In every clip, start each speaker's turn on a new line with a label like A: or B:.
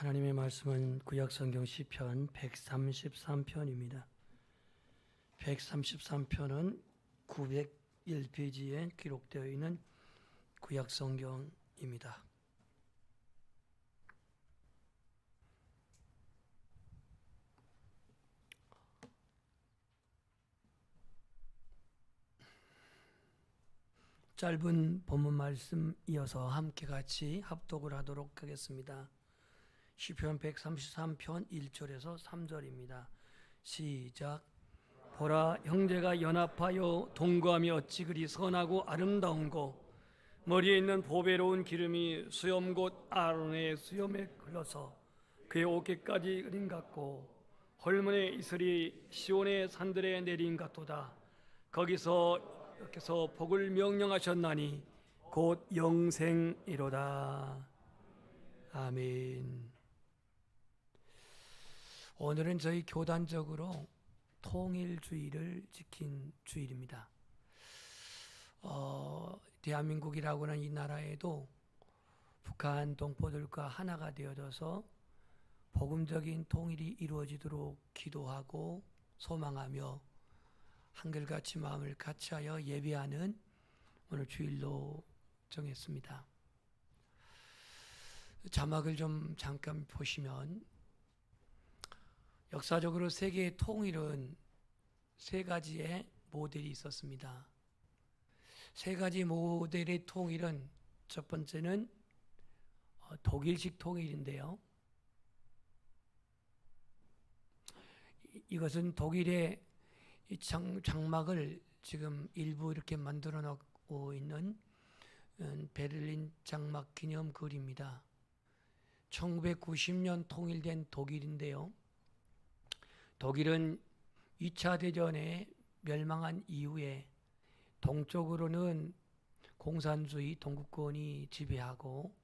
A: 하나님의 말씀은 구약성경 시편 133편입니다. 133편은 901페이지에 기록되어 있는 구약성경입니다. 짧은 본문 말씀 이어서 함께 같이 합독을 하도록 하겠습니다. 시편 133편 1절에서 3절입니다. 시작. 보라, 형제가 연합하여 동거하며 어찌 그리 선하고 아름다운고, 머리에 있는 보배로운 기름이 수염 곧 아론의 수염에 흘러서 그의 어깨까지 흐린 같고, 헐문의 이슬이 시온의 산들에 내린 같도다. 거기서 복을 명령하셨나니 곧 영생이로다. 아멘. 오늘은 저희 교단적으로 통일주의를 지킨 주일입니다. 대한민국이라고 하는 이 나라에도 북한 동포들과 하나가 되어져서 복음적인 통일이 이루어지도록 기도하고 소망하며 한결같이 마음을 같이하여 예배하는 오늘 주일로 정했습니다. 자막을 좀 잠깐 보시면, 역사적으로 세계의 통일은 세 가지의 모델이 있었습니다. 세 가지 모델의 통일은, 첫 번째는 독일식 통일인데요. 이것은 독일의 장막을 지금 일부 이렇게 만들어 놓고 있는 베를린 장막 기념글입니다. 1990년 통일된 독일인데요. 독일은 2차 대전에 멸망한 이후에 동쪽으로는 공산주의 동구권이 지배하고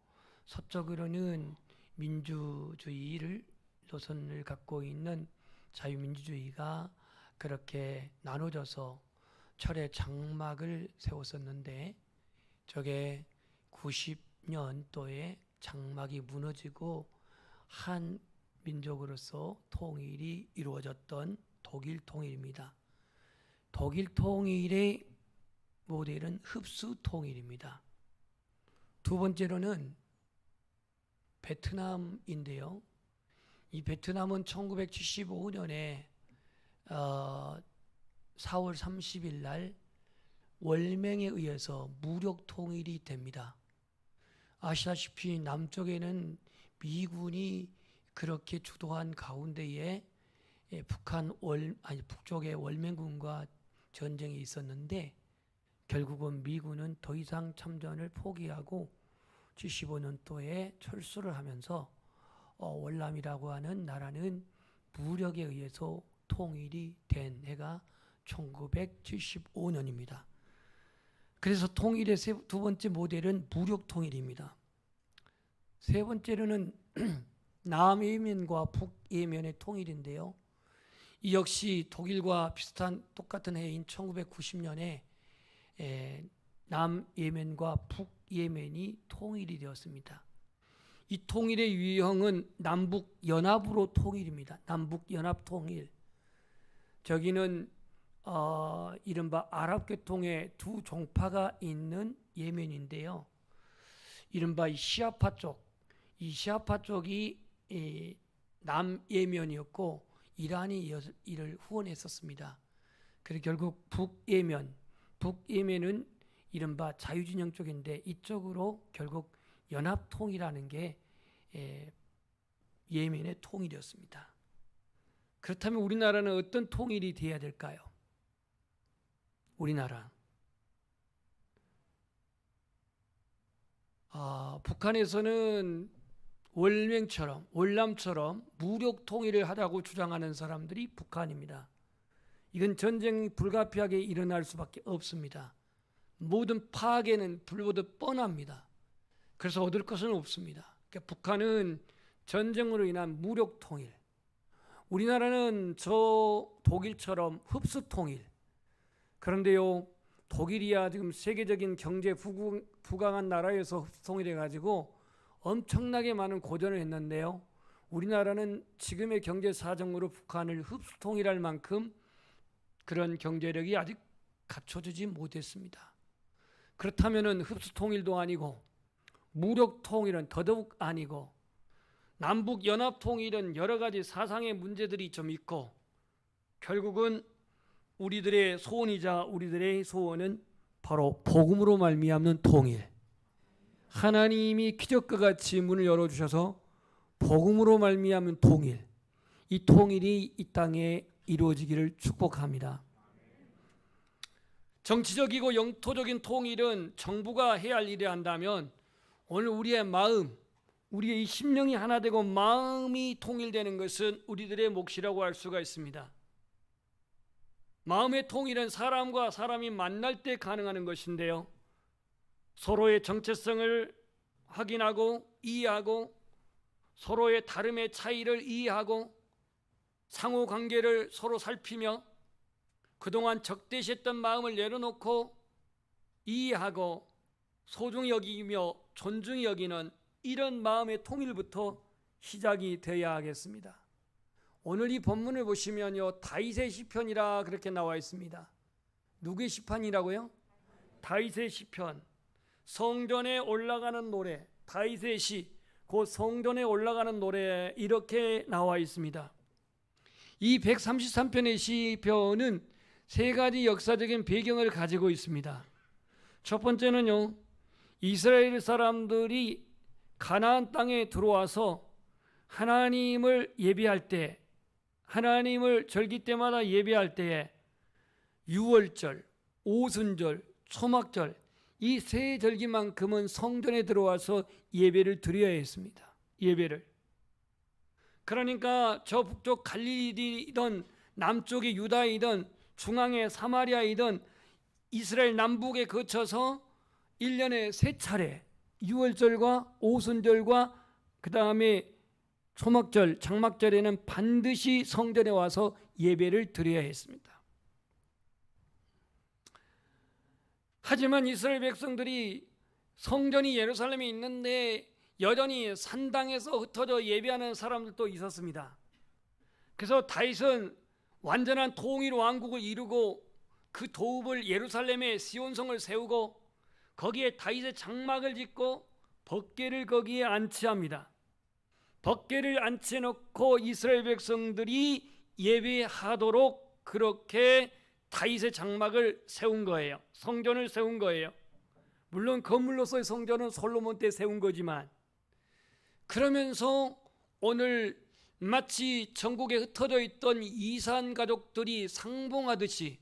A: 서쪽으로는 민주주의를 노선을 갖고 있는 자유민주주의가 그렇게 나눠져서 철의 장막을 세웠었는데, 저게 90년도에 장막이 무너지고 한 민족으로서 통일이 이루어졌던 독일 통일입니다. 독일 통일의 모델은 흡수 통일입니다. 두 번째로는 베트남인데요. 이 베트남은 1975년에 4월 30일 날 월맹에 의해서 무력 통일이 됩니다. 아시다시피 남쪽에는 미군이 그렇게 주도한 가운데에 북쪽의 월맹군과 전쟁이 있었는데, 결국은 미군은 더 이상 참전을 포기하고 75년도에 철수를 하면서 월남이라고 하는 나라는 무력에 의해서 통일이 된 해가 1975년입니다. 그래서 통일의 두 번째 모델은 무력 통일입니다. 세 번째로는 남예면과 북예면의 통일인데요. 이 역시 독일과 비슷한 똑같은 해인 1990년에 남예면과 북예면이 통일이 되었습니다. 이 통일의 유형은 남북연합으로 통일입니다. 남북연합통일. 저기는 이른바 아랍계통의 두 종파가 있는 예멘인데요. 이른바 시아파 쪽, 이 시아파 쪽이 남예면이었고 이란이 이를 후원했었습니다. 그리고 결국 북예면은 이른바 자유진영 쪽인데, 이쪽으로 결국 연합통이라는 게 예멘의 통일이었습니다. 그렇다면 우리나라는 어떤 통일이 돼야 될까요? 우리나라. 북한에서는 월남처럼 무력 통일을 하자고 주장하는 사람들이 북한입니다. 이건 전쟁이 불가피하게 일어날 수밖에 없습니다. 모든 파괴는 불보듯 뻔합니다. 그래서 얻을 것은 없습니다. 그러니까 북한은 전쟁으로 인한 무력 통일, 우리나라는 저 독일처럼 흡수 통일. 그런데요, 독일이야 지금 세계적인 경제 부강한 나라에서 흡수 통일해 가지고 엄청나게 많은 고전을 했는데요, 우리나라는 지금의 경제 사정으로 북한을 흡수통일할 만큼 그런 경제력이 아직 갖춰지지 못했습니다. 그렇다면 흡수통일도 아니고 무력통일은 더더욱 아니고 남북연합통일은 여러 가지 사상의 문제들이 좀 있고 결국은 우리들의 소원이자 우리들의 소원은 바로 복음으로 말미암는 통일. 하나님이 기적과 같이 문을 열어주셔서 복음으로 말미암는 통일, 이 통일이 이 땅에 이루어지기를 축복합니다. 정치적이고 영토적인 통일은 정부가 해야 할 일을 한다면 오늘 우리의 마음, 우리의 이 심령이 하나 되고 마음이 통일되는 것은 우리들의 몫이라고 할 수가 있습니다. 마음의 통일은 사람과 사람이 만날 때 가능한 것인데요. 서로의 정체성을 확인하고 이해하고 서로의 다름의 차이를 이해하고 상호관계를 서로 살피며 그동안 적대시했던 마음을 내려놓고 이해하고 소중히 여기며 존중히 여기는 이런 마음의 통일부터 시작이 되어야 하겠습니다. 오늘 이 본문을 보시면요, 다윗의 시편이라 그렇게 나와 있습니다. 누구의 시편이라고요? 다윗의 시편. 성전에 올라가는 노래, 다윗의 시, 곧 성전에 올라가는 노래 이렇게 나와 있습니다. 이 133편의 시편은 세 가지 역사적인 배경을 가지고 있습니다. 첫 번째는요, 이스라엘 사람들이 가나안 땅에 들어와서 하나님을 예배할 때, 하나님을 절기 때마다 예배할 때에 유월절, 오순절, 초막절 이 세 절기만큼은 성전에 들어와서 예배를 드려야 했습니다. 예배를. 그러니까 저 북쪽 갈릴리이든 남쪽의 유다이든 중앙의 사마리아이든 이스라엘 남북에 거쳐서 1년에 세 차례 유월절과 오순절과 그 다음에 초막절, 장막절에는 반드시 성전에 와서 예배를 드려야 했습니다. 하지만 이스라엘 백성들이 성전이 예루살렘에 있는데 여전히 산당에서 흩어져 예배하는 사람들도 있었습니다. 그래서 다윗은 완전한 통일 왕국을 이루고 그 도읍을 예루살렘에 시온성을 세우고 거기에 다윗의 장막을 짓고 법궤를 거기에 안치합니다. 법궤를 안치해놓고 이스라엘 백성들이 예배하도록 그렇게 다윗의 장막을 세운 거예요. 성전을 세운 거예요. 물론 건물로서의 성전은 솔로몬 때 세운 거지만 그러면서 오늘 마치 전국에 흩어져 있던 이산 가족들이 상봉하듯이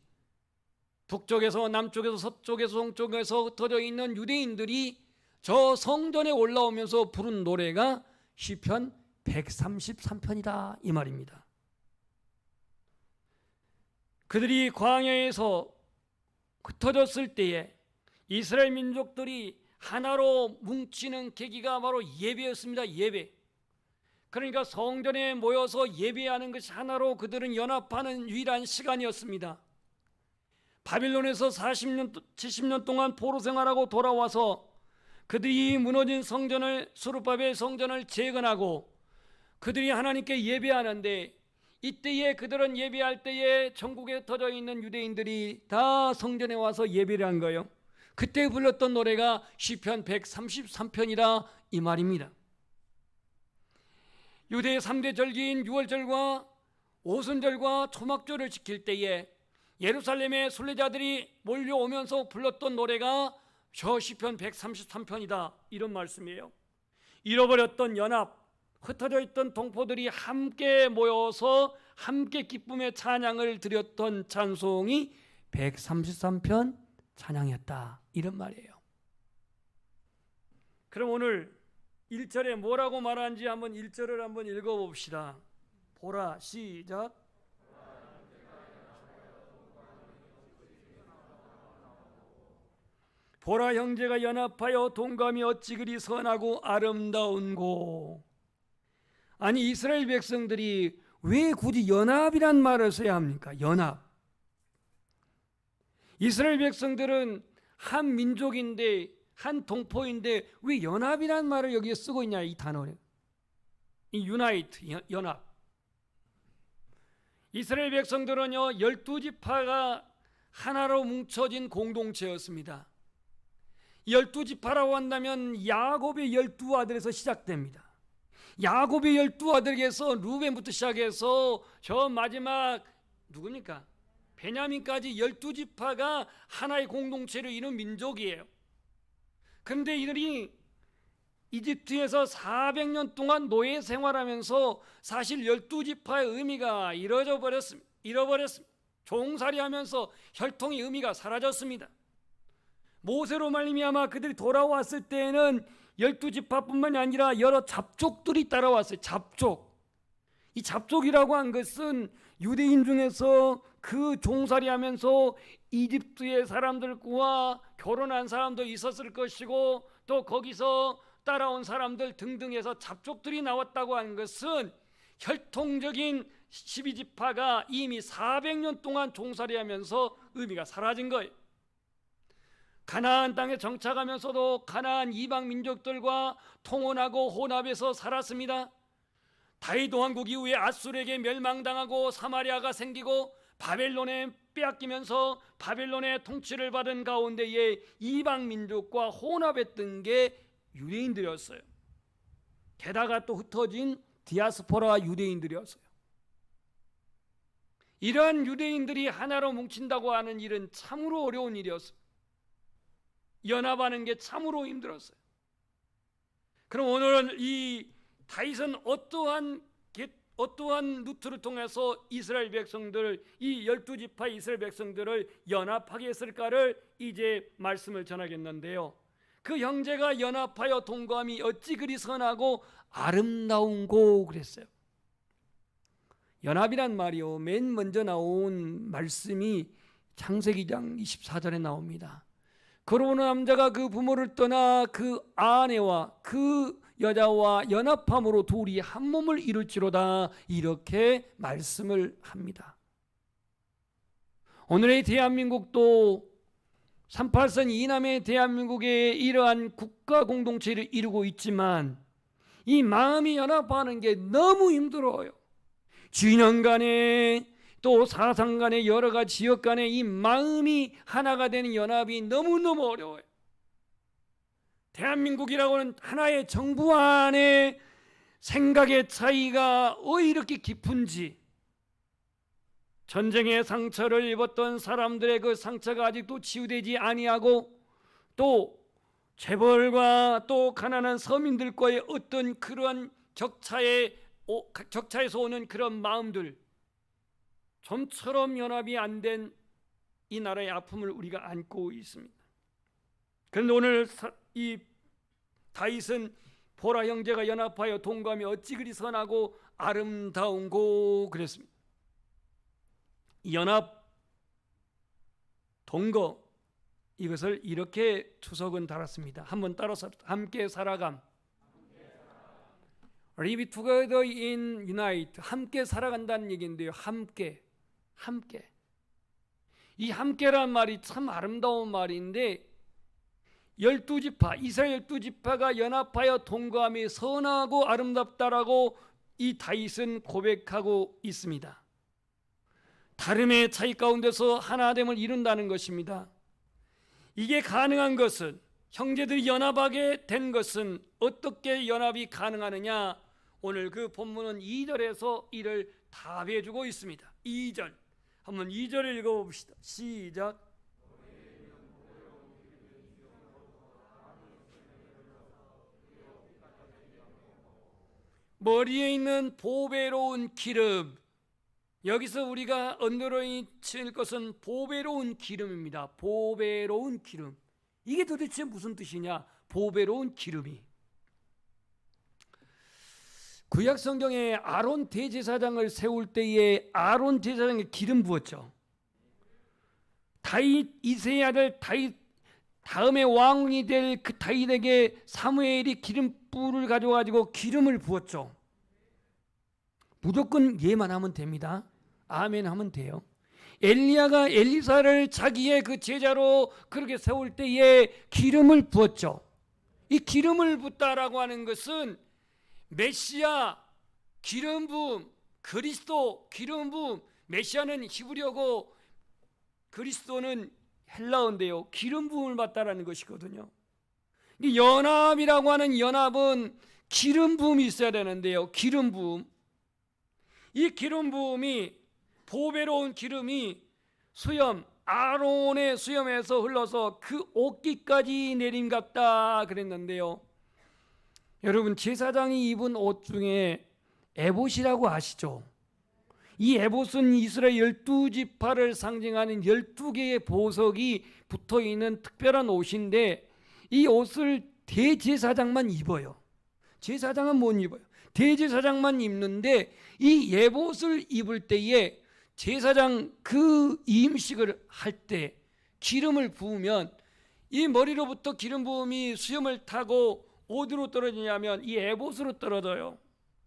A: 북쪽에서 남쪽에서 서쪽에서 동쪽에서 흩어져 있는 유대인들이 저 성전에 올라오면서 부른 노래가 시편 133편이다 이 말입니다. 그들이 광야에서 흩어졌을 때에 이스라엘 민족들이 하나로 뭉치는 계기가 바로 예배였습니다. 예배. 그러니까 성전에 모여서 예배하는 것이 하나로 그들은 연합하는 유일한 시간이었습니다. 바빌론에서 40년, 70년 동안 포로 생활하고 돌아와서 그들이 무너진 성전을 수르바벨 성전을 재건하고 그들이 하나님께 예배하는데 이때에 그들은 예배할 때에 전국에 흩어져 있는 유대인들이 다 성전에 와서 예배를 한 거예요. 그때 불렀던 노래가 시편 133편이라 이 말입니다. 유대의 3대 절기인 유월절과 오순절과 초막절을 지킬 때에 예루살렘의 순례자들이 몰려오면서 불렀던 노래가 저 시편 133편이다 이런 말씀이에요. 잃어버렸던 연합, 흩어져 있던 동포들이 함께 모여서 함께 기쁨의 찬양을 드렸던 찬송이 133편 찬양이었다 이런 말이에요. 그럼 오늘 1절에 뭐라고 말하는지 한번 1절을 한번 읽어봅시다. 보라, 시작. 보라, 형제가 연합하여 동감이 어찌 그리 선하고 아름다운고. 아니 이스라엘 백성들이 왜 굳이 연합이란 말을 써야 합니까? 연합. 이스라엘 백성들은 한 민족인데 한 동포인데 왜 연합이란 말을 여기에 쓰고 있냐 이 단어를. 이 유나이트 연합. 이스라엘 백성들은요 12지파가 하나로 뭉쳐진 공동체였습니다. 12지파라고 한다면 야곱의 12아들에서 시작됩니다. 야곱의 12아들에서 루벤부터 시작해서 저 마지막 누굽니까? 베냐민까지 12지파가 하나의 공동체를 이룬 민족이에요. 그런데 이들이 이집트에서 400년 동안 노예 생활하면서 사실 12지파의 의미가 잃어버렸습니다. 종살이하면서 혈통의 의미가 사라졌습니다. 모세로 말미암아 그들이 돌아왔을 때에는 12지파뿐만이 아니라 여러 잡족들이 따라왔어요. 잡족. 이 잡족이라고 한 것은 유대인 중에서 그 종살이하면서 이집트의 사람들과 결혼한 사람도 있었을 것이고 또 거기서 따라온 사람들 등등해서 잡족들이 나왔다고 하는 것은 혈통적인 12지파가 이미 400년 동안 종살이하면서 의미가 사라진 거예요. 가나안 땅에 정착하면서도 가나안 이방 민족들과 통혼하고 혼합해서 살았습니다. 다윗 왕국 이후에 아수르에게 멸망당하고 사마리아가 생기고 바벨론에 빼앗기면서 바벨론의 통치를 받은 가운데에 이방 민족과 혼합했던 게 유대인들이었어요. 게다가 또 흩어진 디아스포라 유대인들이었어요. 이러한 유대인들이 하나로 뭉친다고 하는 일은 참으로 어려운 일이었어요. 연합하는 게 참으로 힘들었어요. 그럼 오늘 이 다윗은 어떠한 루트를 통해서 이스라엘 백성들, 이 12지파 이스라엘 백성들을 연합하게 했을까를 이제 말씀을 전하겠는데요. 그 형제가 연합하여 동거함이 어찌 그리 선하고 아름다운고 그랬어요. 연합이란 말이요, 맨 먼저 나온 말씀이 창세기 2장 24절에 나옵니다. 그러므로 남자가 그 부모를 떠나 그 아내와 그 여자와 연합함으로 둘이 한 몸을 이룰지로다, 이렇게 말씀을 합니다. 오늘의 대한민국도 38선 이남의 대한민국의 이러한 국가 공동체를 이루고 있지만 이 마음이 연합하는 게 너무 힘들어요. 진영 간에 또 사상 간에 여러 가지 지역 간에 이 마음이 하나가 되는 연합이 너무너무 어려워요. 대한민국이라고는 하나의 정부 안에 생각의 차이가 왜 이렇게 깊은지, 전쟁의 상처를 입었던 사람들의 그 상처가 아직도 치유되지 아니하고 또 재벌과 또 가난한 서민들과의 어떤 그러한 격차에서 오는 그런 마음들, 좀처럼 연합이 안 된 이 나라의 아픔을 우리가 안고 있습니다. 그런데 오늘 이 다윗은 보라 형제가 연합하여 동거함이 어찌 그리 선하고 아름다운고 그랬습니다. 연합, 동거, 이것을 이렇게 추석은 달았습니다. 한번 따라서 함께 살아감. Live together in unite. 함께 살아간다는 얘기인데요. 함께. 이 함께란 말이 참 아름다운 말인데 12지파, 이스라엘 12지파가 연합하여 동거함이 선하고 아름답다라고 이 다윗은 고백하고 있습니다. 다름의 차이 가운데서 하나됨을 이룬다는 것입니다. 이게 가능한 것은, 형제들이 연합하게 된 것은 어떻게 연합이 가능하느냐? 오늘 그 본문은 2절에서 이를 답해주고 있습니다. 2절, 한번 2절을 읽어봅시다. 시작. 머리에 있는 보배로운 기름, 여기서 우리가 언더라인 칠 것은 보배로운 기름입니다. 보배로운 기름. 이게 도대체 무슨 뜻이냐? 보배로운 기름이. 구약 성경에 아론 대제사장을 세울 때에 아론 제사장에 기름 부었죠. 다윗 이새의 아들 다윗 다음에 왕이 될 그 다윗에게 사무엘이 기름불을 가져가지고 기름을 부었죠. 무조건 예만 하면 됩니다. 아멘 하면 돼요. 엘리야가 엘리사를 자기의 그 제자로 그렇게 세울 때에 기름을 부었죠. 이 기름을 붓다라고 하는 것은 메시아, 기름 부음, 그리스도 기름 부음, 메시아는 히브리어고 그리스도는 헬라어인데요. 기름 부음을 받다라는 것이거든요. 이 연합이라고 하는 연합은 기름 부음이 있어야 되는데요. 기름 부음. 이 기름 부음이 보배로운 기름이 수염, 아론의 수염에서 흘러서 그 옷깃까지 내림 같다 그랬는데요. 여러분, 제사장이 입은 옷 중에 에봇이라고 아시죠? 이 에봇은 이스라엘 12지파를 상징하는 12개의 보석이 붙어있는 특별한 옷인데 이 옷을 대제사장만 입어요. 제사장은 못 입어요. 대제사장만 입는데 이 에봇을 입을 때에 제사장 그 임식을 할 때 기름을 부으면 이 머리로부터 기름 부음이 수염을 타고 어디로 떨어지냐면 이 에봇으로 떨어져요.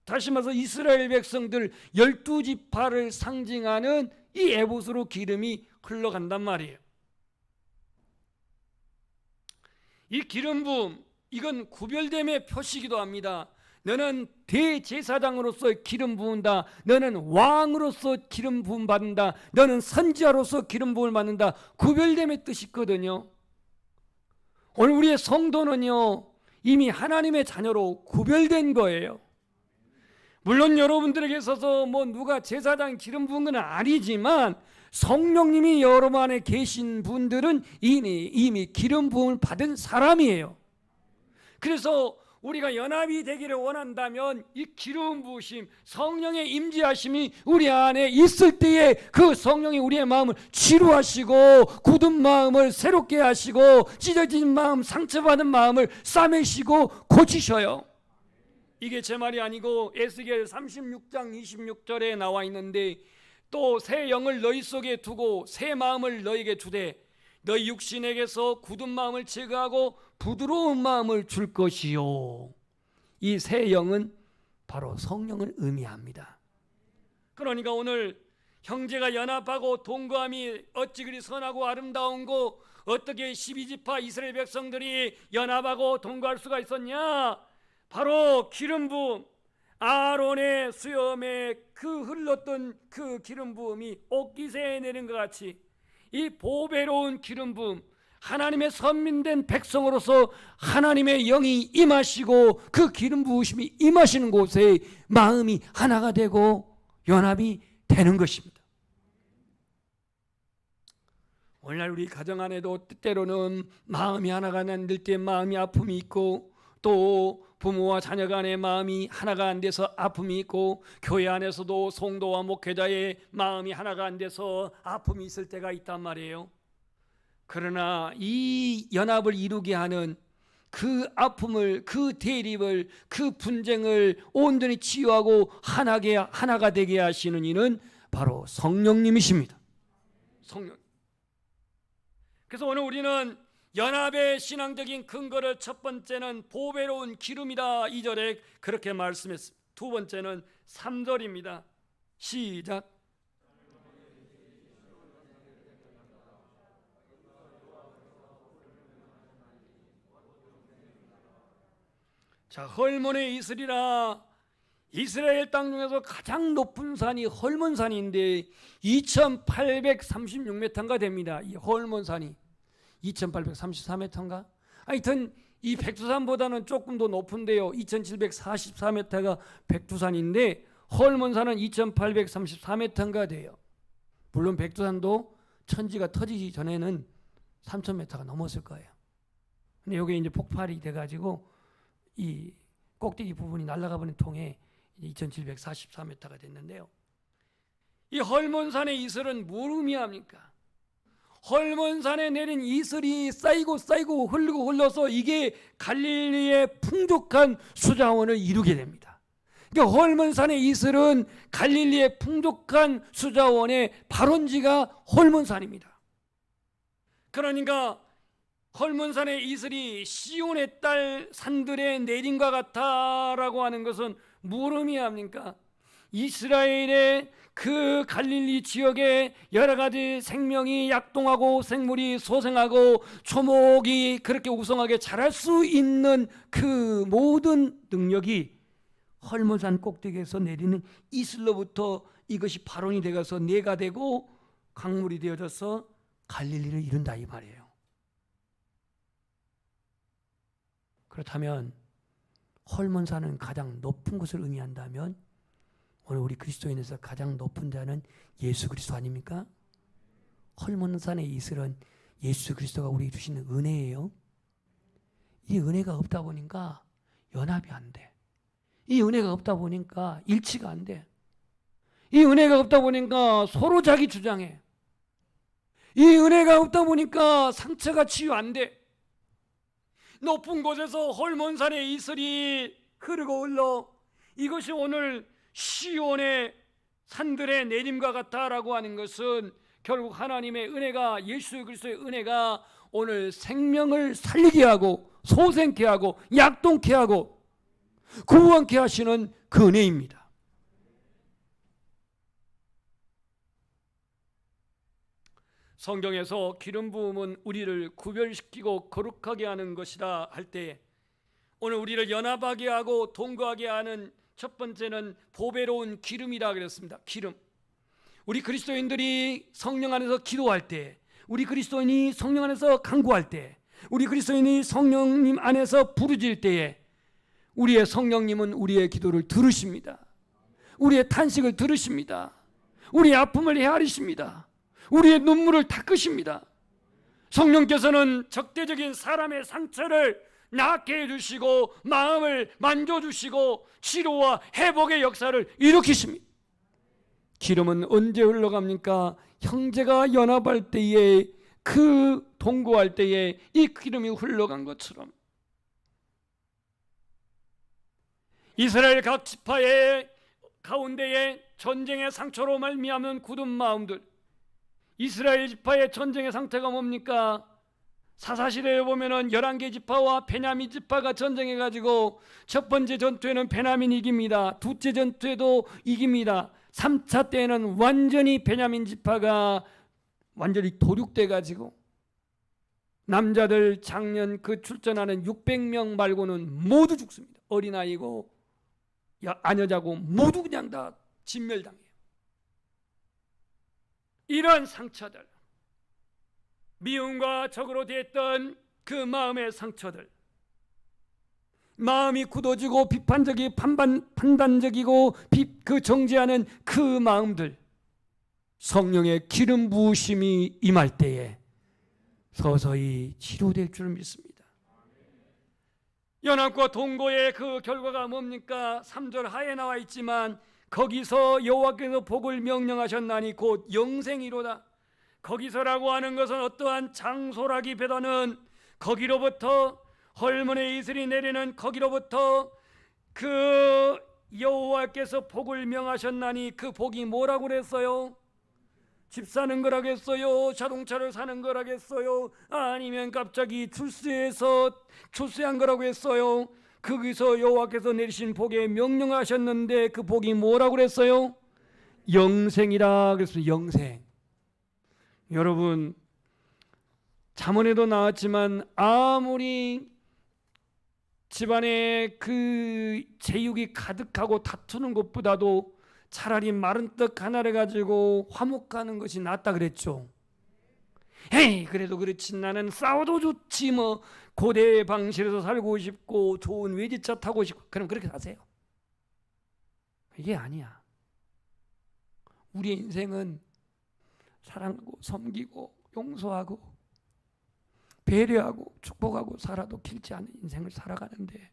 A: 다시 말해서 이스라엘 백성들 12지파를 상징하는 이 에봇으로 기름이 흘러간단 말이에요. 이 기름 부음, 이건 구별됨의 표시이기도 합니다. 너는 대제사장으로서 기름 부은다. 너는 왕으로서 기름 부음 받는다. 너는 선지자로서 기름 부음을 받는다. 구별됨의 뜻이 있거든요. 오늘 우리의 성도는요, 이미 하나님의 자녀로 구별된 거예요. 물론 여러분들에게 있어서 뭐 누가 제사장 기름 부은 건 아니지만 성령님이 여러분 안에 계신 분들은 이미 기름 부음을 받은 사람이에요. 그래서 우리가 연합이 되기를 원한다면 이 기름 부으심, 성령의 임재하심이 우리 안에 있을 때에 그 성령이 우리의 마음을 치유하시고 굳은 마음을 새롭게 하시고 찢어진 마음, 상처받은 마음을 싸매시고 고치셔요. 이게 제 말이 아니고 에스겔 36장 26절에 나와 있는데 또 새 영을 너희 속에 두고 새 마음을 너희에게 주되 너희 육신에게서 굳은 마음을 제거하고 부드러운 마음을 줄 것이요. 이 새 영은 바로 성령을 의미합니다. 그러니까 오늘 형제가 연합하고 동거함이 어찌 그리 선하고 아름다운고 어떻게 12지파 이스라엘 백성들이 연합하고 동거할 수가 있었냐? 바로 기름 부음, 아론의 수염에 그 흘렀던 그 기름 부음이 옷깃에 내린 것 같이 이 보배로운 기름 부음, 하나님의 선민된 백성으로서 하나님의 영이 임하시고 그 기름 부으심이 임하시는 곳에 마음이 하나가 되고 연합이 되는 것입니다. 오늘날 우리 가정 안에도 때때로는 마음이 하나가 안 될 때 마음이 아픔이 있고 또 부모와 자녀 간의 마음이 하나가 안 돼서 아픔이 있고 교회 안에서도 성도와 목회자의 마음이 하나가 안 돼서 아픔이 있을 때가 있단 말이에요. 그러나 이 연합을 이루게 하는 그 아픔을, 그 대립을, 그 분쟁을 온전히 치유하고 하나가 되게 하시는 이는 바로 성령님이십니다. 성령. 그래서 오늘 우리는 연합의 신앙적인 근거를 첫 번째는 보배로운 기름이다 2절에 그렇게 말씀했습니다. 두 번째는 3절입니다. 시작. 자, 헐몬에 있으리라. 이스라엘 땅 중에서 가장 높은 산이 헐몬산인데 2836m가 됩니다. 이 헐몬산이 2834m인가? 하여튼 이 백두산보다는 조금 더 높은데요. 2744m가 백두산인데 헐몬산은 2834m가 돼요. 물론 백두산도 천지가 터지기 전에는 3000m가 넘었을 거예요. 근데 여기 이제 폭발이 돼가지고 이 꼭대기 부분이 날아가 버린 통에 2744m가 됐는데요. 이 헐몬산의 이슬은 뭘 의미합니까? 헐몬산에 내린 이슬이 쌓이고 흘러서 이게 갈릴리의 풍족한 수자원을 이루게 됩니다. 그러니까 헐몬산의 이슬은 갈릴리의 풍족한 수자원의 발원지가 헐몬산입니다. 그러니까 헐몬산의 이슬이 시온의 딸 산들의 내림과 같다라고 하는 것은 뭘 의미합니까? 이스라엘의 그 갈릴리 지역에 여러 가지 생명이 약동하고 생물이 소생하고 초목이 그렇게 우성하게 자랄 수 있는 그 모든 능력이 헐몬산 꼭대기에서 내리는 이슬로부터 이것이 발원이 되어서 뇌가 되고 강물이 되어져서 갈릴리를 이룬다 이 말이에요. 그렇다면 헐몬산은 가장 높은 것을 의미한다면 오늘 우리 그리스도인에서 가장 높은 자는 예수 그리스도 아닙니까? 헐몬산의 이슬은 예수 그리스도가 우리에게 주시는 은혜예요. 이 은혜가 없다 보니까 연합이 안 돼. 이 은혜가 없다 보니까 일치가 안 돼. 이 은혜가 없다 보니까 서로 자기 주장해. 이 은혜가 없다 보니까 상처가 치유 안 돼. 높은 곳에서 헐몬산의 이슬이 흐르고 흘러 이것이 오늘 시온의 산들의 내림과 같다라고 하는 것은 결국 하나님의 은혜가, 예수 그리스도의 은혜가 오늘 생명을 살리게 하고 소생케 하고 약동케 하고 구원케 하시는 그 은혜입니다. 성경에서 기름 부음은 우리를 구별시키고 거룩하게 하는 것이다 할 때 오늘 우리를 연합하게 하고 동거하게 하는 첫 번째는 보배로운 기름이라 그랬습니다. 기름. 우리 그리스도인들이 성령 안에서 기도할 때, 우리 그리스도인이 성령 안에서 간구할 때, 우리 그리스도인이 성령님 안에서 부르짖을 때에 우리의 성령님은 우리의 기도를 들으십니다. 우리의 탄식을 들으십니다. 우리의 아픔을 헤아리십니다. 우리의 눈물을 닦으십니다. 성령께서는 적대적인 사람의 상처를 낫게 해주시고 마음을 만져주시고 치료와 회복의 역사를 일으키십니다. 기름은 언제 흘러갑니까? 형제가 연합할 때에, 그 동거할 때에 이 기름이 흘러간 것처럼 이스라엘 각 지파의 가운데에 전쟁의 상처로 말미암은 굳은 마음들, 이스라엘 지파의 전쟁의 상태가 뭡니까? 사사시대에 보면은 11개 지파와 베냐민 지파가 전쟁해가지고 첫 번째 전투에는 베냐민이 이깁니다. 두째 전투에도 이깁니다. 3차 때에는 완전히 베냐민 지파가 완전히 도륙돼가지고 남자들 장년 그 출전하는 600명 말고는 모두 죽습니다. 어린아이고 아녀자고 모두 그냥 다 진멸당해요. 이러한 상처들, 미움과 적으로 됐던 그 마음의 상처들, 마음이 굳어지고 비판적이 판단적이고 그 정죄하는 그 마음들, 성령의 기름 부으심이 임할 때에 서서히 치료될 줄 믿습니다. 연합과 동거의 그 결과가 뭡니까? 3절 하에 나와 있지만 거기서 여호와께서 복을 명령하셨나니 곧 영생이로다. 거기서라고 하는 것은 어떠한 장소라기보다는 거기로부터 헐몬의 이슬이 내리는 거기로부터 그 여호와께서 복을 명하셨나니 그 복이 뭐라고 그랬어요? 집 사는 거라겠어요? 자동차를 사는 거라겠어요? 아니면 갑자기 출세한 거라고 했어요? 거기서 여호와께서 내리신 복에 명령하셨는데 그 복이 뭐라고 그랬어요? 영생이라 그랬어요. 영생. 여러분, 잠언에도 나왔지만 아무리 집안에 그 제육이 가득하고 다투는 것보다도 차라리 마른 떡 하나를 가지고 화목하는 것이 낫다 그랬죠. 에이, 그래도 그렇지, 나는 싸워도 좋지, 뭐 고대 방식에서 살고 싶고 좋은 외제차 타고 싶고, 그럼 그렇게 사세요. 이게 아니야. 우리의 인생은 사랑하고 섬기고 용서하고 배려하고 축복하고 살아도 길지 않은 인생을 살아가는데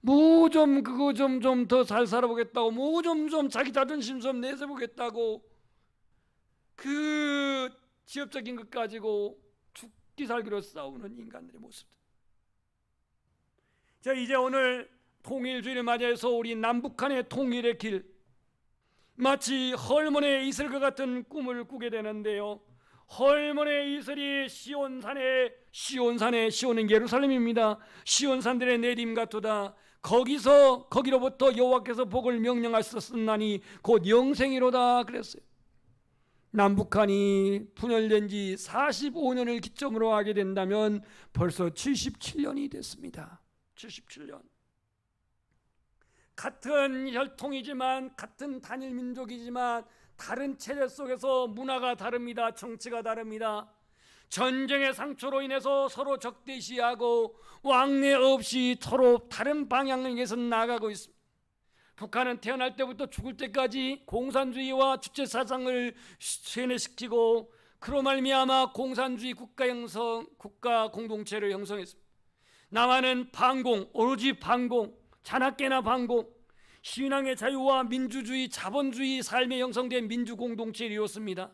A: 뭐 좀 그거 좀 더 잘 살아보겠다고, 뭐 좀 자기 자존심 좀 내세보겠다고 그 지엽적인 것 가지고 죽기 살기로 싸우는 인간들의 모습들. 자, 이제 오늘 통일주의를 맞이해서 우리 남북한의 통일의 길, 마치 헐몬의 이슬과 같은 꿈을 꾸게 되는데요. 헐몬의 이슬이 시온은 예루살렘입니다. 시온산들의 내림 같도다. 거기로부터 여호와께서 복을 명령하셨으나니 곧 영생이로다 그랬어요. 남북한이 분열된 지 45년을 기점으로 하게 된다면 벌써 77년이 됐습니다. 77년. 같은 혈통이지만 같은 단일 민족이지만 다른 체제 속에서 문화가 다릅니다. 정치가 다릅니다. 전쟁의 상처로 인해서 서로 적대시하고 왕래 없이 서로 다른 방향에서 나가고 있습니다. 북한은 태어날 때부터 죽을 때까지 공산주의와 주체사상을 세뇌시키고 그로 말미암아 공산주의 국가 형성, 국가 공동체를 형성했습니다. 남한은 반공, 오로지 반공, 자나깨나 반공, 신앙의 자유와 민주주의, 자본주의 삶에 형성된 민주공동체를 이뤘습니다.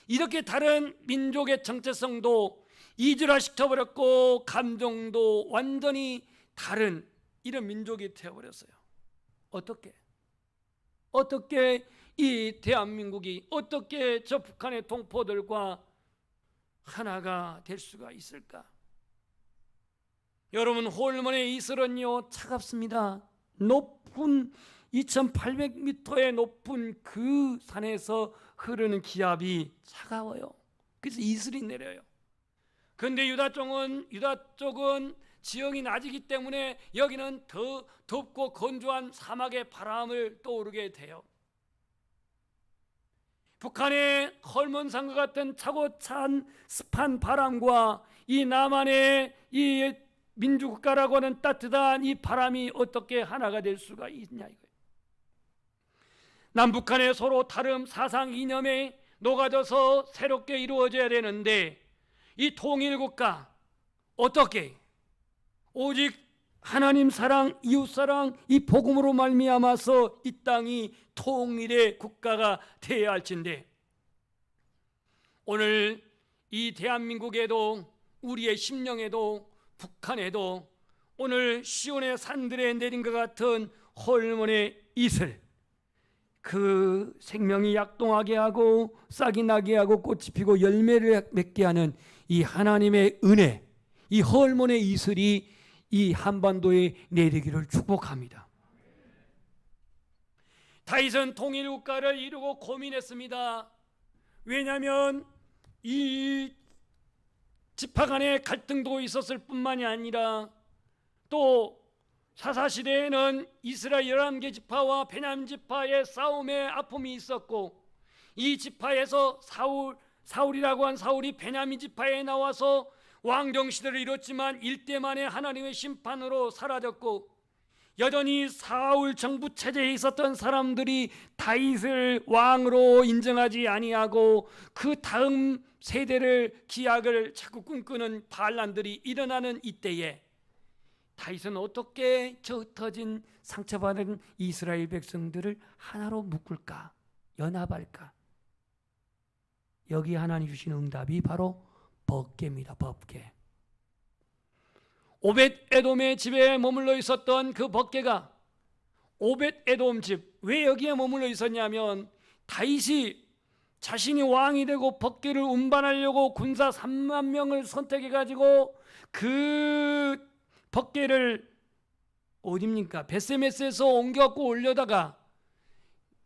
A: 이렇게 다른 민족의 정체성도 이질화시켜버렸고 감정도 완전히 다른 이런 민족이 되어버렸어요. 어떻게 이 대한민국이 어떻게 저 북한의 동포들과 하나가 될 수가 있을까? 여러분, 홀몬의 이슬은요 차갑습니다. 높은 2800m의 높은 그 산에서 흐르는 기압이 차가워요. 그래서 이슬이 내려요. 그런데 유다 쪽은 지형이 낮이기 때문에 여기는 더 덥고 건조한 사막의 바람을 떠오르게 돼요. 북한의 헐몬산과 같은 차고 찬 습한 바람과 이 남한의 이 민주국가라고 하는 따뜻한 이 바람이 어떻게 하나가 될 수가 있냐 이거예요. 남북한의 서로 다른 사상 이념에 녹아져서 새롭게 이루어져야 되는데 이 통일국가 어떻게 오직 하나님 사랑, 이웃 사랑, 이 복음으로 말미암아서 이 땅이 통일의 국가가 되어야 할진데 오늘 이 대한민국에도 우리의 심령에도 북한에도 오늘 시온의 산들에 내린 것 같은 헐몬의 이슬, 그 생명이 약동하게 하고 싹이 나게 하고 꽃이 피고 열매를 맺게 하는 이 하나님의 은혜, 이 헐몬의 이슬이 이 한반도에 내리기를 축복합니다. 다윗은 통일국가를 이루고 고민했습니다. 왜냐하면 이 지파 간의 갈등도 있었을 뿐만이 아니라 또 사사시대에는 이스라엘 11개 지파와 베냐민 지파의 싸움의 아픔이 있었고 이 지파에서 사울이라고 한 사울이 베냐민 지파에 나와서 왕정시대를 이뤘지만 일대 만에 하나님의 심판으로 사라졌고 여전히 사울 정부 체제에 있었던 사람들이 다윗을 왕으로 인정하지 아니하고 그 다음 세대를 기약을 자꾸 꿈꾸는 반란들이 일어나는 이때에 다윗은 어떻게 저 흩어진 상처받은 이스라엘 백성들을 하나로 묶을까? 연합할까? 여기 하나님 주신 응답이 바로 법궤입니다. 법궤. 오벳에돔의 집에 머물러 있었던 그 법궤가 오벳에돔 집, 왜 여기에 머물러 있었냐면 다윗이 자신이 왕이 되고 법궤를 운반하려고 군사 3만 명을 선택해 가지고 그 법궤를 어디입니까? 베세메스에서 옮겨갖고 올려다가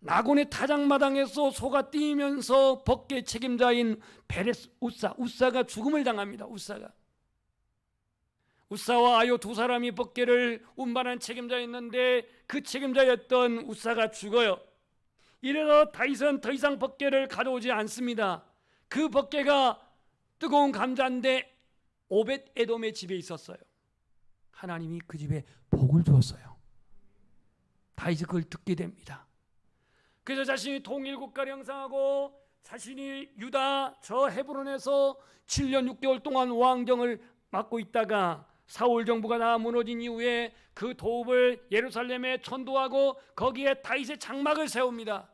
A: 나곤의 타작마당에서 소가 뛰면서 법궤 책임자인 베레스 우사가 죽음을 당합니다. 우사와 아요 두 사람이 법궤를 운반한 책임자였는데 그 책임자였던 우사가 죽어요. 이래서 다윗은 더 이상 법궤를 가져오지 않습니다. 그 법궤가 뜨거운 감자인데 오벳에돔의 집에 있었어요. 하나님이 그 집에 복을 주었어요. 다윗이 그걸 듣게 됩니다. 그래서 자신이 통일국가를 형성하고 자신이 유다 저 헤브론에서 7년 6개월 동안 왕정을 맡고 있다가 사울 정부가 다 무너진 이후에 그 도읍을 예루살렘에 천도하고 거기에 다윗의 장막을 세웁니다.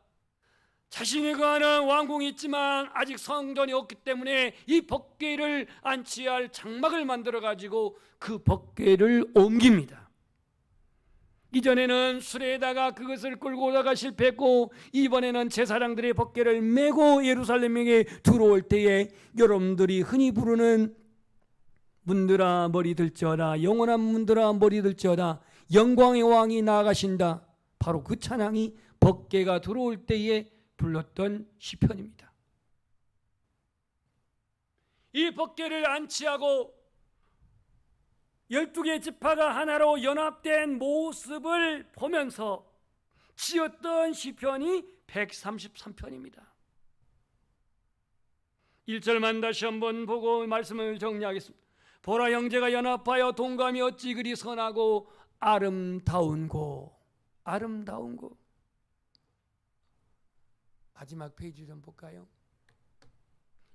A: 자신이 거하는 왕궁이 있지만 아직 성전이 없기 때문에 이 법궤를 안치할 장막을 만들어 가지고 그 법궤를 옮깁니다. 이전에는 수레에다가 그것을 끌고 오다가 실패했고 이번에는 제사장들의 법궤를 메고 예루살렘에 들어올 때에 여러분들이 흔히 부르는 문들아 머리 들지어다, 영원한 문들아 머리 들지어다, 영광의 왕이 나아가신다, 바로 그 찬양이 법궤가 들어올 때에 불렀던 시편입니다. 이 법궤를 안치하고 12개 지파가 하나로 연합된 모습을 보면서 지었던 시편이 133편입니다. 1절만 다시 한번 보고 말씀을 정리하겠습니다. 보라, 형제가 연합하여 동감이 어찌 그리 선하고 아름다운고. 아름다운고. 마지막 페이지 좀 볼까요?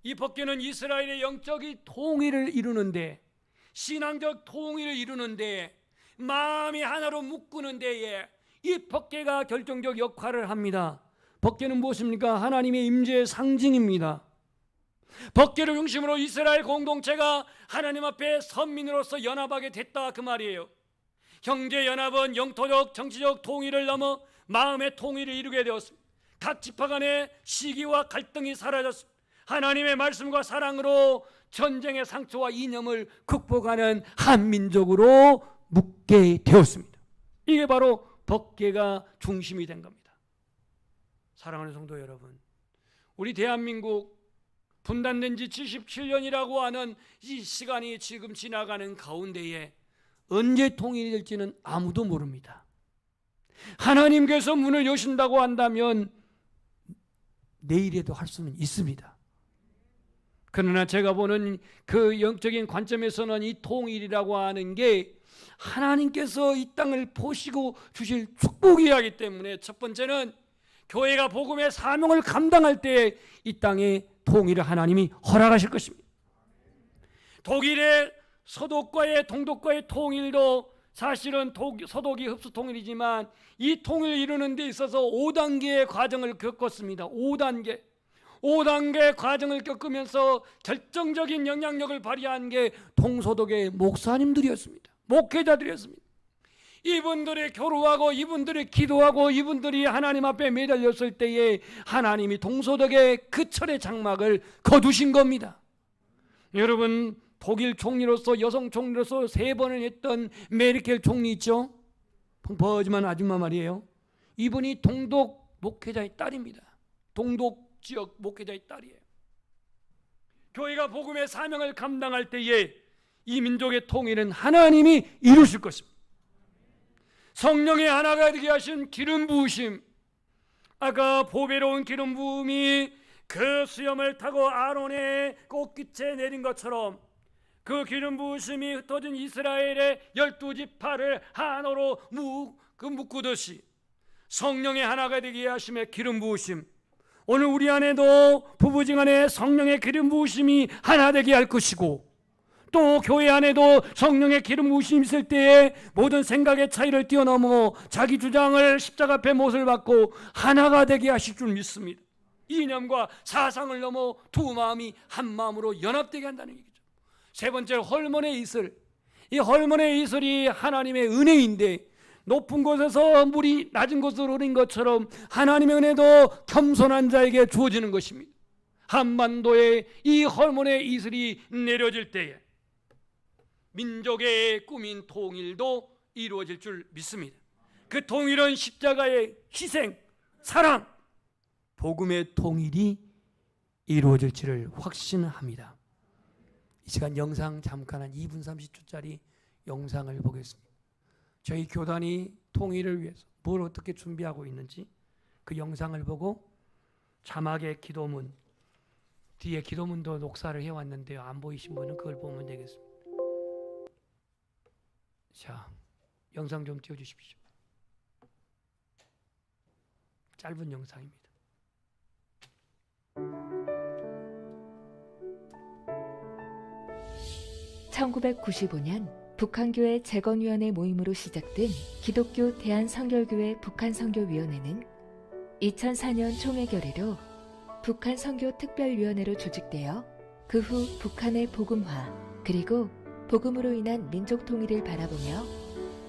A: 이 법궤는 이스라엘의 영적인 통일을 이루는데, 신앙적 통일을 이루는데, 마음이 하나로 묶는 데에 이 법궤가 결정적 역할을 합니다. 법궤는 무엇입니까? 하나님의 임재의 상징입니다. 법궤를 중심으로 이스라엘 공동체가 하나님 앞에 선민으로서 연합하게 됐다, 그 말이에요. 형제 연합은 영토적 정치적 통일을 넘어 마음의 통일을 이루게 되었습니다. 각 지파 간의 시기와 갈등이 사라졌습니다. 하나님의 말씀과 사랑으로 전쟁의 상처와 이념을 극복하는 한 민족으로 묶게 되었습니다. 이게 바로 법궤가 중심이 된 겁니다. 사랑하는 성도 여러분, 우리 대한민국 분단된 지 77년이라고 하는 이 시간이 지금 지나가는 가운데에 언제 통일이 될지는 아무도 모릅니다. 하나님께서 문을 여신다고 한다면 내일에도 할 수는 있습니다. 그러나 제가 보는 그 영적인 관점에서는 이 통일이라고 하는 게 하나님께서 이 땅을 보시고 주실 축복이기 때문에, 첫 번째는 교회가 복음의 사명을 감당할 때 이 땅에 통일을 하나님이 허락하실 것입니다. 독일의 서독과의 동독과의 통일도 사실은 서독이 흡수 통일이지만 이 통일을 이루는 데 있어서 5단계의 과정을 겪었습니다. 5단계 과정을 겪으면서 결정적인 영향력을 발휘한 게 동서독의 목사님들이었습니다. 목회자들이었습니다. 이분들이 교류하고 이분들이 기도하고 이분들이 하나님 앞에 매달렸을 때에 하나님이 동서독의 그 철의 장막을 거두신 겁니다. 여러분, 독일 총리로서, 여성 총리로서 3번을 했던 메르켈 총리 있죠? 펑퍼지만 아줌마 말이에요. 이분이 동독 목회자의 딸입니다. 동독 지역 목회자의 딸이에요. 교회가 복음의 사명을 감당할 때에 이 민족의 통일은 하나님이 이루실 것입니다. 성령의 하나가 되게 하신 기름 부으심, 아까 보배로운 기름 부음이 그 수염을 타고 아론의 꽃깃에 내린 것처럼 그 기름 부으심이 흩어진 이스라엘의 12지파를 하나로 묶듯이 성령의 하나가 되게 하심의 기름 부으심, 오늘 우리 안에도 부부지간에 성령의 기름 부으심이 하나 되게 할 것이고, 또 교회 안에도 성령의 기름 부으심이 있을 때에 모든 생각의 차이를 뛰어넘어 자기 주장을 십자가 앞에 못을 받고 하나가 되게 하실 줄 믿습니다. 이념과 사상을 넘어 두 마음이 한 마음으로 연합되게 한다는 얘기죠. 세 번째, 헐몬의 이슬. 이 헐몬의 이슬이 하나님의 은혜인데, 높은 곳에서 물이 낮은 곳으로 흐른 것처럼 하나님의 은혜도 겸손한 자에게 주어지는 것입니다. 한반도에 이 헐몬의 이슬이 내려질 때에 민족의 꿈인 통일도 이루어질 줄 믿습니다. 그 통일은 십자가의 희생, 사랑, 복음의 통일이 이루어질지를 확신합니다. 이 시간 영상 잠깐 한 2분 30초짜리 영상을 보겠습니다. 저희 교단이 통일을 위해서 뭘 어떻게 준비하고 있는지 그 영상을 보고 자막의 기도문, 뒤에 기도문도 녹사를 해왔는데요. 안 보이신 분은 그걸 보면 되겠습니다. 자, 영상 좀 띄워주십시오. 짧은 영상입니다.
B: (1995년) 북한교회 재건위원회 모임으로 시작된 기독교 대한선결교회 북한선교위원회는 2004년 총회 결의로 북한선교특별위원회로 조직되어 그 후 북한의 복음화 그리고 복음으로 인한 민족 통일을 바라보며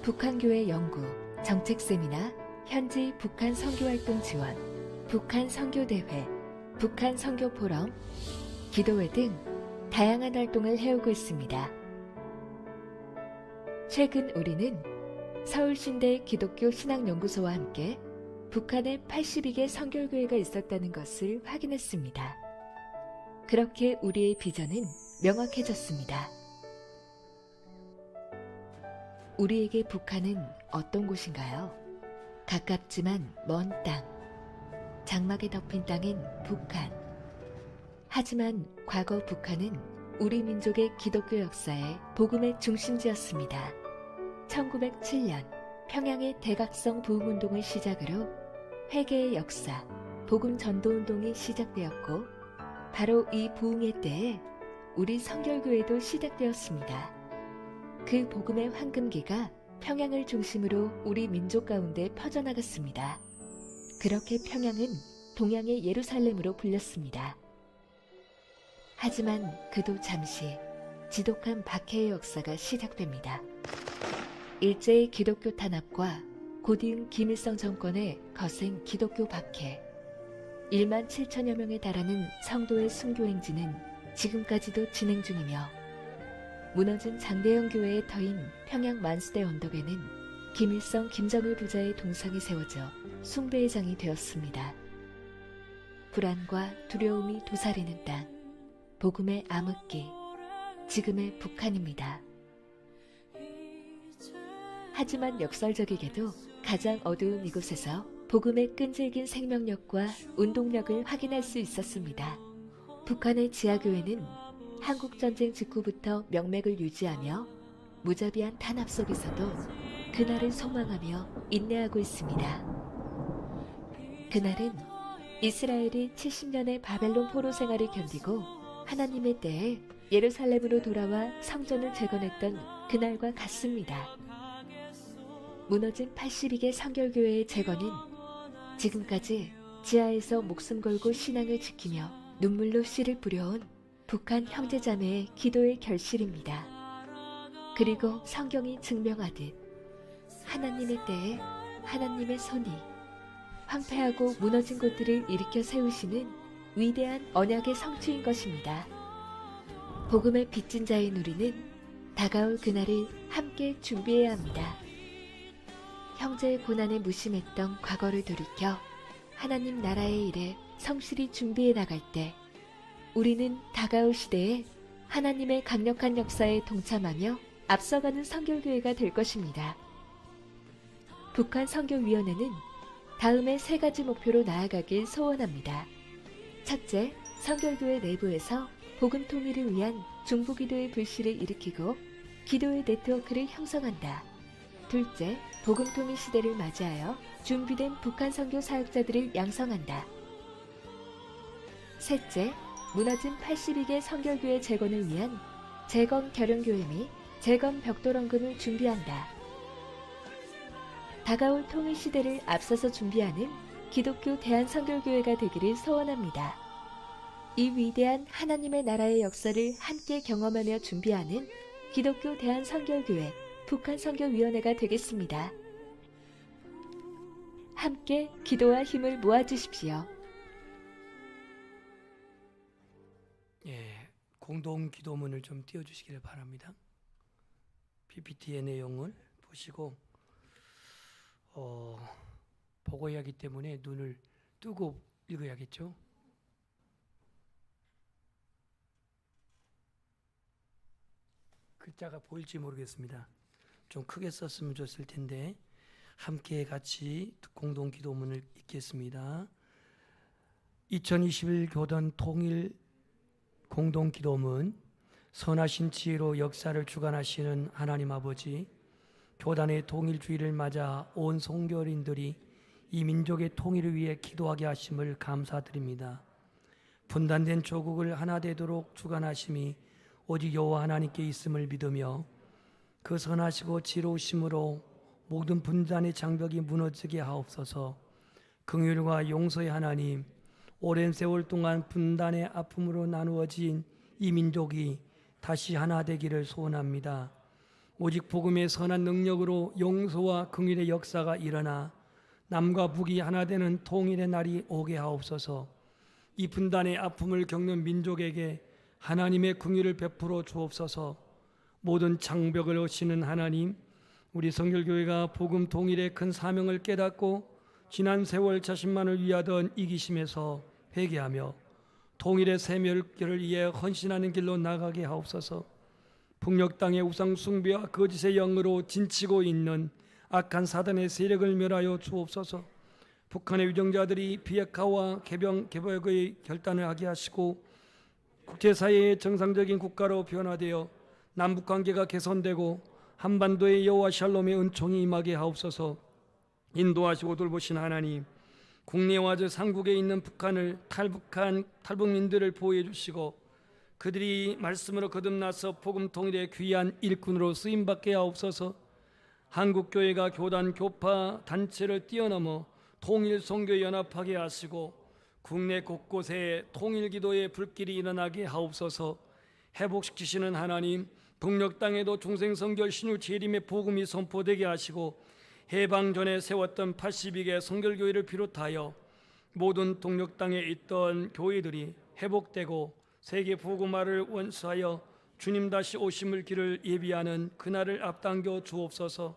B: 북한교회 연구, 정책 세미나, 현지 북한 선교활동 지원, 북한 선교대회, 북한 선교포럼, 기도회 등 다양한 활동을 해오고 있습니다. 최근 우리는 서울신대 기독교 신학연구소와 함께 북한에 82개 선결교회가 있었다는 것을 확인했습니다. 그렇게 우리의 비전은 명확해졌습니다. 우리에게 북한은 어떤 곳인가요? 가깝지만 먼 땅. 장막에 덮인 땅은 북한. 하지만 과거 북한은 우리 민족의 기독교 역사의 복음의 중심지였습니다. 1907년 평양의 대각성 부흥운동을 시작으로 회개의 역사, 복음 전도운동이 시작되었고 바로 이 부흥의 때에 우리 성결교회도 시작되었습니다. 그 복음의 황금기가 평양을 중심으로 우리 민족 가운데 퍼져나갔습니다. 그렇게 평양은 동양의 예루살렘으로 불렸습니다. 하지만 그도 잠시 지독한 박해의 역사가 시작됩니다. 일제의 기독교 탄압과 고디응 김일성 정권의 거센 기독교 박해, 1만 7천여 명에 달하는 성도의 순교 행진은 지금까지도 진행 중이며 무너진 장대영 교회의 터인 평양 만수대 언덕에는 김일성 김정일 부자의 동상이 세워져 숭배의 장이 되었습니다. 불안과 두려움이 도사리는 땅, 복음의 암흑기, 지금의 북한입니다. 하지만 역설적이게도 가장 어두운 이곳에서 복음의 끈질긴 생명력과 운동력을 확인할 수 있었습니다. 북한의 지하교회는 한국전쟁 직후부터 명맥을 유지하며 무자비한 탄압 속에서도 그날을 소망하며 인내하고 있습니다. 그날은 이스라엘이 70년의 바벨론 포로 생활을 견디고 하나님의 때에 예루살렘으로 돌아와 성전을 재건했던 그날과 같습니다. 무너진 82개 성결교회의 재건은 지금까지 지하에서 목숨 걸고 신앙을 지키며 눈물로 씨를 뿌려온 북한 형제자매의 기도의 결실입니다. 그리고 성경이 증명하듯 하나님의 때에 하나님의 손이 황폐하고 무너진 곳들을 일으켜 세우시는 위대한 언약의 성취인 것입니다. 복음의 빚진 자인 우리는 다가올 그날을 함께 준비해야 합니다. 형제의 고난에 무심했던 과거를 돌이켜 하나님 나라의 일에 성실히 준비해 나갈 때 우리는 다가올 시대에 하나님의 강력한 역사에 동참하며 앞서가는 성결교회가 될 것입니다. 북한 선교위원회는 다음에 3가지 목표로 나아가길 소원합니다. 첫째, 성결교회 내부에서 복음 통일을 위한 중보기도의 불씨를 일으키고 기도의 네트워크를 형성한다. 둘째, 복음 통일 시대를 맞이하여 준비된 북한 선교 사역자들을 양성한다. 셋째, 무너진 82개 성결교회 재건을 위한 재건 결연교회 및 재건 벽돌원금을 준비한다. 다가올 통일 시대를 앞서서 준비하는 기독교 대한선결교회가 되기를 소원합니다. 이 위대한 하나님의 나라의 역사를 함께 경험하며 준비하는 기독교 대한선결교회 북한선교위원회가 되겠습니다. 함께 기도와 힘을 모아주십시오.
A: 공동 기도문을 좀 띄워주시기를 바랍니다. PPT의 내용을 보시고 보고 해야 하기 때문에 눈을 뜨고 읽어야겠죠. 글자가 보일지 모르겠습니다. 좀 크게 썼으면 좋을 텐데 함께 같이 공동 기도문을 읽겠습니다. 2021 교단 통일 공동 기도문. 선하신 지혜로 역사를 주관하시는 하나님 아버지, 교단의 통일주의를 맞아 온 성결인들이 이 민족의 통일을 위해 기도하게 하심을 감사드립니다. 분단된 조국을 하나 되도록 주관하심이 오직 여호와 하나님께 있음을 믿으며 그 선하시고 지혜로우심으로 모든 분단의 장벽이 무너지게 하옵소서. 긍휼과 용서의 하나님, 오랜 세월 동안 분단의 아픔으로 나누어진 이 민족이 다시 하나 되기를 소원합니다. 오직 복음의 선한 능력으로 용서와 긍휼의 역사가 일어나 남과 북이 하나 되는 통일의 날이 오게 하옵소서. 이 분단의 아픔을 겪는 민족에게 하나님의 긍휼을 베풀어 주옵소서. 모든 장벽을 어시는 하나님, 우리 성결교회가 복음 통일의 큰 사명을 깨닫고 지난 세월 자신만을 위하던 이기심에서 회개하며 통일의 세멸결을 위해 헌신하는 길로 나가게 하옵소서. 북녘 땅의 우상 숭배와 거짓의 영으로 진치고 있는 악한 사단의 세력을 멸하여 주옵소서. 북한의 유정자들이 비핵화와 개벽의 결단을 하게 하시고 국제사회의 정상적인 국가로 변화되어 남북관계가 개선되고 한반도의 여호와 샬롬의 은총이 임하게 하옵소서. 인도하시고 돌보신 하나님, 국내와 저 상국에 있는 북한을 탈북민들을 보호해 주시고 그들이 말씀으로 거듭나서 복음 통일의 귀한 일꾼으로 쓰임받게 하옵소서. 한국교회가 교단, 교파, 단체를 뛰어넘어 통일 선교 연합하게 하시고 국내 곳곳에 통일 기도의 불길이 일어나게 하옵소서. 회복시키시는 하나님, 북녘 땅에도 중생선결 신유 재림의 복음이 선포되게 하시고 해방 전에 세웠던 82개 선결교회를 비롯하여 모든 동력 땅에 있던 교회들이 회복되고 세계 복음화를 원수하여 주님 다시 오심을 길을 예비하는 그날을 앞당겨 주옵소서.